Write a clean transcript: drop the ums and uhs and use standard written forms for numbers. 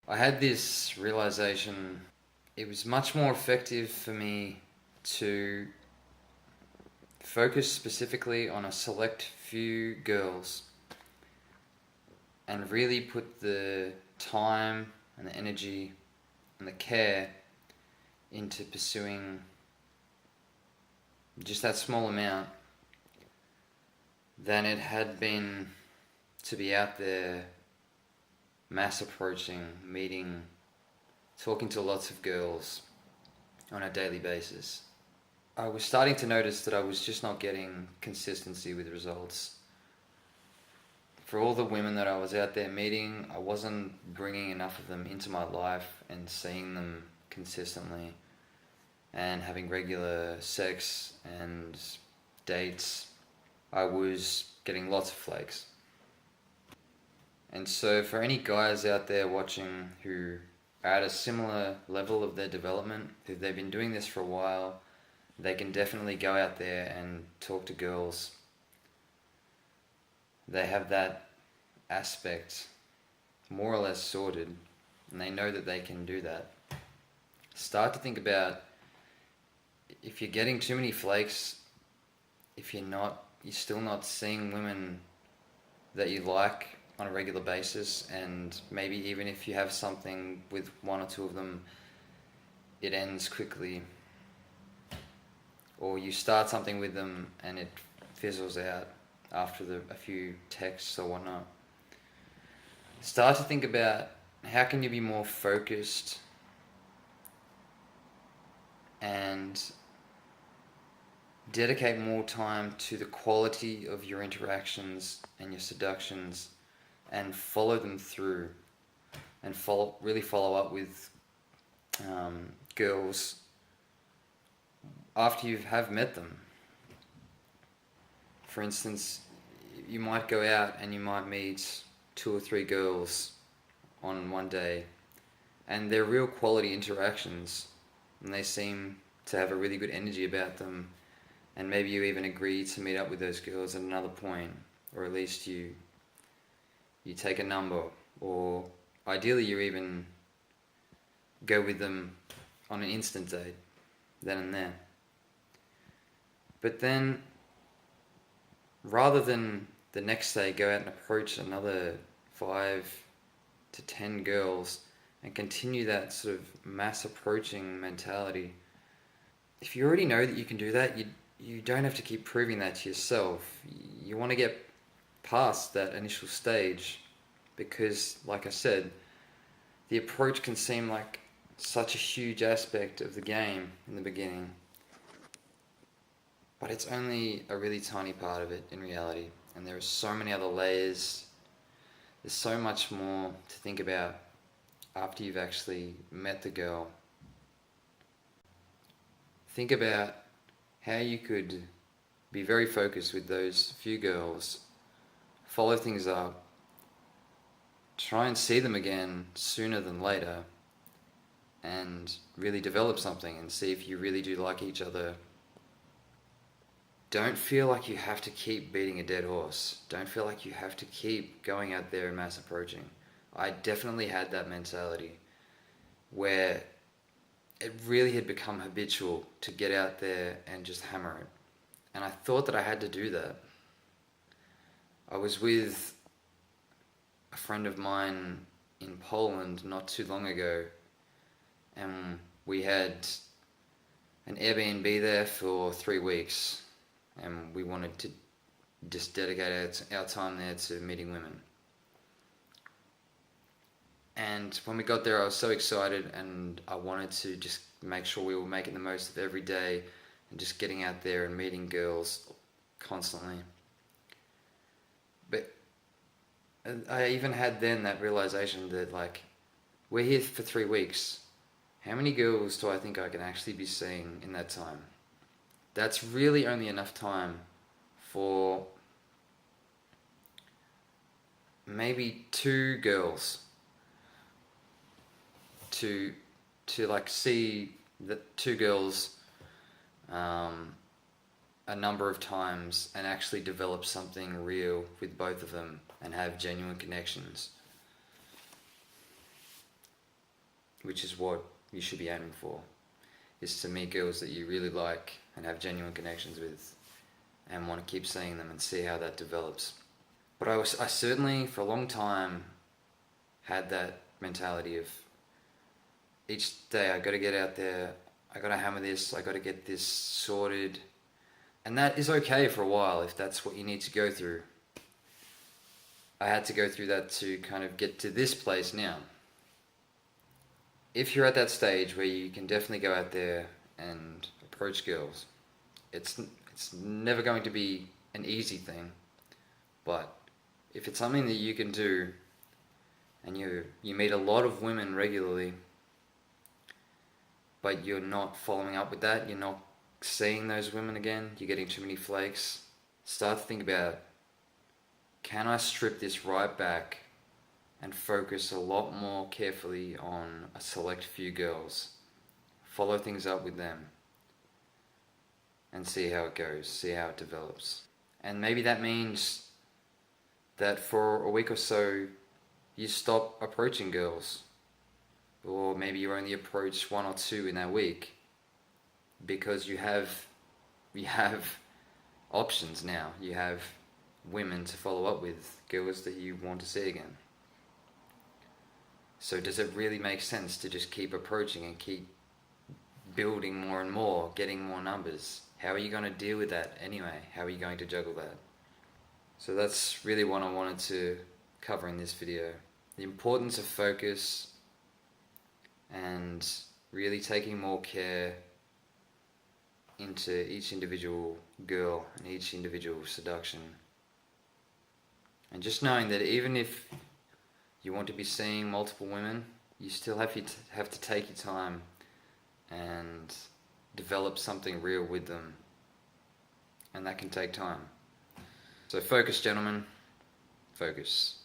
I had this realization. It was much more effective for me to focus specifically on a select few girls and really put the time and the energy and the care into pursuing just that small amount than it had been to be out there mass approaching, meeting, talking to lots of girls on a daily basis. I was starting to notice that I was just not getting consistency with results. For all the women that I was out there meeting, I wasn't bringing enough of them into my life and seeing them consistently and having regular sex and dates. I was getting lots of flakes. And so for any guys out there watching who are at a similar level of their development, if they've been doing this for a while, they can definitely go out there and talk to girls. They have that aspect more or less sorted, and they know that they can do that. Start to think about, if you're getting too many flakes, if you're still not seeing women that you like on a regular basis, and maybe even if you have something with one or two of them, it ends quickly, or you start something with them and it fizzles out after a few texts or whatnot. Start to think about, how can you be more focused and dedicate more time to the quality of your interactions and your seductions, and follow them through, and really follow up with girls after you have met them. For instance, you might go out and you might meet 2 or 3 girls on one day, and they're real quality interactions, and they seem to have a really good energy about them, and maybe you even agree to meet up with those girls at another point, or at least you take a number, or ideally you even go with them on an instant date, then and there. But then, rather than the next day go out and approach another 5 to 10 girls and continue that sort of mass approaching mentality, if you already know that you can do that, you don't have to keep proving that to yourself. You want to get past that initial stage, because, like I said, the approach can seem like such a huge aspect of the game in the beginning, but it's only a really tiny part of it in reality, and there are so many other layers. There's so much more to think about after you've actually met the girl. Think about how you could be very focused with those few girls, follow things up, try and see them again sooner than later, and really develop something and see if you really do like each other. Don't feel like you have to keep beating a dead horse. Don't feel like you have to keep going out there and mass approaching. I definitely had that mentality where it really had become habitual to get out there and just hammer it. And I thought that I had to do that. I was with a friend of mine in Poland not too long ago, and we had an Airbnb there for 3 weeks, and we wanted to just dedicate our time there to meeting women. And when we got there, I was so excited, and I wanted to just make sure we were making the most of every day and just getting out there and meeting girls constantly. But I even had then that realization that, like, we're here for 3 weeks. How many girls do I think I can actually be seeing in that time? That's really only enough time for maybe 2 girls to like see the 2 girls a number of times and actually develop something real with both of them and have genuine connections. which is what you should be aiming for, is to meet girls that you really like and have genuine connections with and want to keep seeing them and see how that develops. But I certainly, for a long time, had that mentality of each day I got to get out there, I got to hammer this, I got to get this sorted. And that is okay for a while if that's what you need to go through. I had to go through that to kind of get to this place now. If you're at that stage where you can definitely go out there and approach girls, it's never going to be an easy thing, but if it's something that you can do and you meet a lot of women regularly, but you're not following up with that, you're not seeing those women again, you're getting too many flakes, start to think about, can I strip this right back and focus a lot more carefully on a select few girls, follow things up with them, and see how it goes, see how it develops. And maybe that means that for a week or so you stop approaching girls, or maybe you only approach one or two in that week, because you have options now. You have women to follow up with, girls that you want to see again. So does it really make sense to just keep approaching and keep building more and more, getting more numbers? How are you going to deal with that anyway? How are you going to juggle that? So that's really what I wanted to cover in this video. The importance of focus and really taking more care into each individual girl and each individual seduction. And just knowing that even if you want to be seeing multiple women, you still have to take your time and develop something real with them. And that can take time. So focus, gentlemen. Focus.